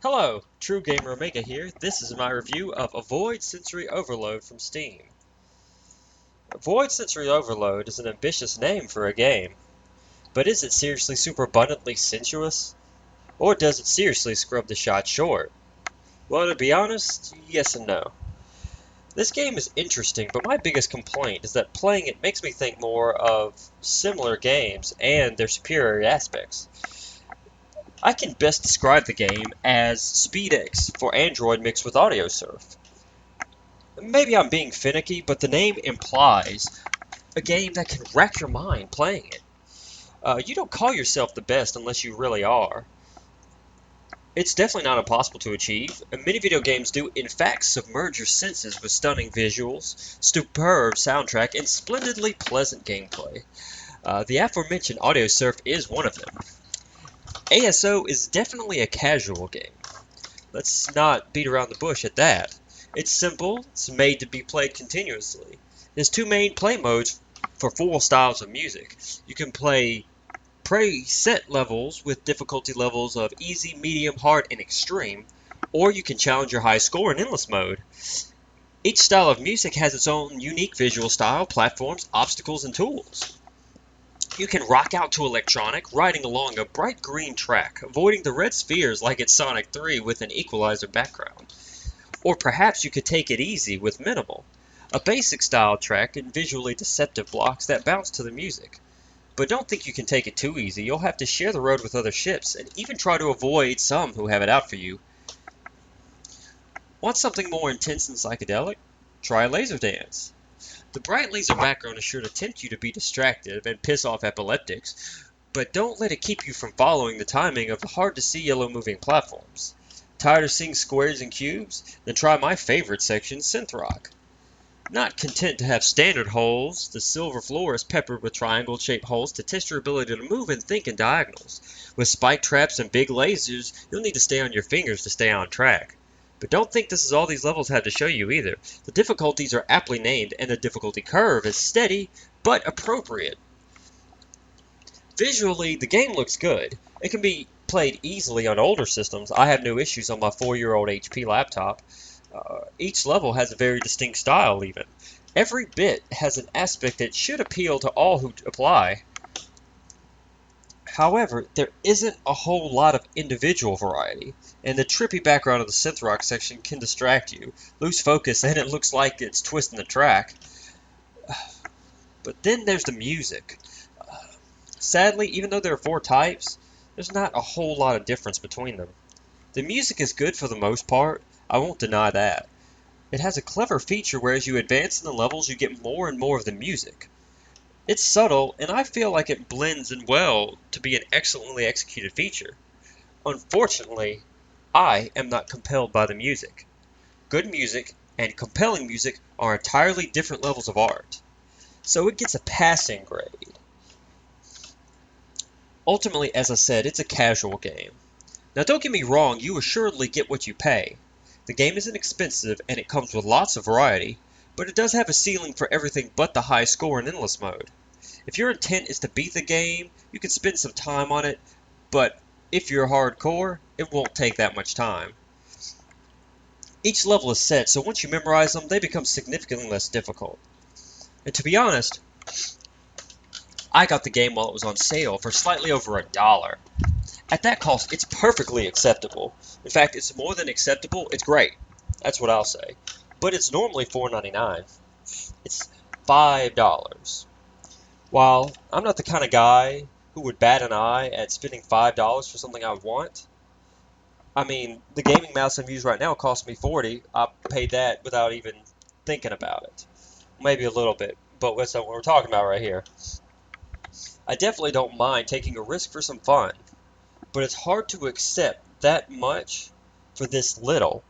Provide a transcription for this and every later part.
Hello, True Gamer Omega here. This is my review of Avoid Sensory Overload from Steam. Avoid Sensory Overload is an ambitious name for a game, but is it seriously super abundantly sensuous? Or does it seriously scrub the shot short? Well, to be honest, yes and no. This game is interesting, but my biggest complaint is that playing it makes me think more of similar games and their superior aspects. I can best describe the game as SpeedX for Android mixed with AudioSurf. Maybe I'm being finicky, but the name implies a game that can rack your mind playing it. You don't call yourself the best unless you really are. It's definitely not impossible to achieve, and many video games do in fact submerge your senses with stunning visuals, superb soundtrack, and splendidly pleasant gameplay. The aforementioned AudioSurf is one of them. ASO is definitely a casual game. Let's not beat around the bush at that. It's simple, it's made to be played continuously. There's two main play modes for full styles of music. You can play preset levels with difficulty levels of easy, medium, hard, and extreme, or you can challenge your high score in endless mode. Each style of music has its own unique visual style, platforms, obstacles, and tools. You can rock out to electronic, riding along a bright green track, avoiding the red spheres like it's Sonic 3 with an equalizer background. Or perhaps you could take it easy with minimal, a basic style track and visually deceptive blocks that bounce to the music. But don't think you can take it too easy, you'll have to share the road with other ships and even try to avoid some who have it out for you. Want something more intense and psychedelic? Try Laser Dance. The bright laser background is sure to tempt you to be distracted and piss off epileptics, but don't let it keep you from following the timing of the hard-to-see yellow moving platforms. Tired of seeing squares and cubes? Then try my favorite section, Synth Rock. Not content to have standard holes, the silver floor is peppered with triangle-shaped holes to test your ability to move and think in diagonals. With spike traps and big lasers, you'll need to stay on your fingers to stay on track. But don't think this is all these levels have to show you either. The difficulties are aptly named, and the difficulty curve is steady, but appropriate. Visually, the game looks good. It can be played easily on older systems. I have no issues on my 4-year-old HP laptop. Each level has a very distinct style, even. Every bit has an aspect that should appeal to all who apply. However, there isn't a whole lot of individual variety, and the trippy background of the synth rock section can distract you, lose focus, and it looks like it's twisting the track. But then there's the music. Sadly, even though there are 4 types, there's not a whole lot of difference between them. The music is good for the most part, I won't deny that. It has a clever feature where as you advance in the levels you get more and more of the music. It's subtle, and I feel like it blends in well to be an excellently executed feature. Unfortunately, I am not compelled by the music. Good music and compelling music are entirely different levels of art, so it gets a passing grade. Ultimately, as I said, it's a casual game. Now don't get me wrong, you assuredly get what you pay. The game isn't expensive and it comes with lots of variety, but it does have a ceiling for everything but the high score in endless mode. If your intent is to beat the game, you can spend some time on it, but if you're hardcore, it won't take that much time. Each level is set, so once you memorize them, they become significantly less difficult. And to be honest, I got the game while it was on sale for slightly over $1. At that cost, it's perfectly acceptable. In fact, it's more than acceptable, it's great. That's what I'll say. But it's normally $4.99. It's $5. While I'm not the kind of guy who would bat an eye at spending $5 for something I want, I mean, the gaming mouse I'm using right now cost me $40. I paid that without even thinking about it. Maybe a little bit, but that's not what we're talking about right here. I definitely don't mind taking a risk for some fun, but it's hard to accept that much for this little,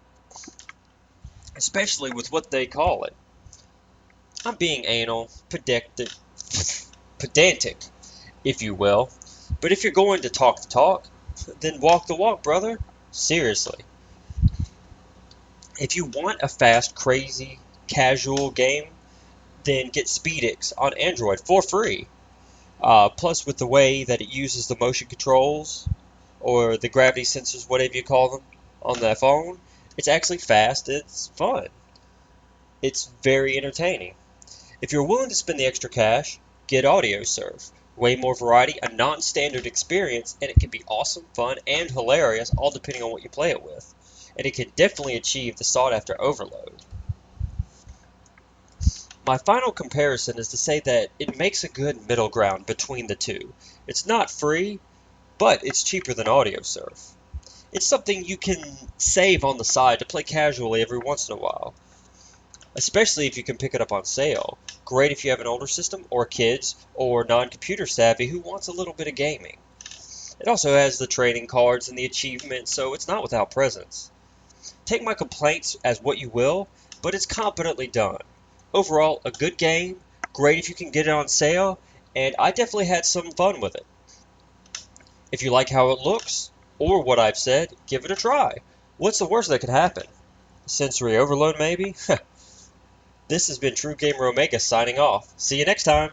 especially with what they call it. I'm being anal, pedantic, if you will, but if you're going to talk the talk, then walk the walk, brother. Seriously. If you want a fast, crazy, casual game, then get SpeedX on Android for free. Plus, with the way that it uses the motion controls, or the gravity sensors, whatever you call them, on the phone. It's actually fast, it's fun. It's very entertaining. If you're willing to spend the extra cash, get AudioSurf. Way more variety, a non-standard experience, and it can be awesome, fun, and hilarious, all depending on what you play it with. And it can definitely achieve the sought-after overload. My final comparison is to say that it makes a good middle ground between the two. It's not free, but it's cheaper than AudioSurf. It's something you can save on the side to play casually every once in a while, especially if you can pick it up on sale. Great if you have an older system, or kids, or non-computer savvy who wants a little bit of gaming. It also has the trading cards and the achievements, so it's not without presence. Take my complaints as what you will, but it's competently done. Overall, a good game, great if you can get it on sale, and I definitely had some fun with it. If you like how it looks, or what I've said, give it a try. What's the worst that could happen? Sensory overload, maybe? This has been True Gamer Omega signing off. See you next time!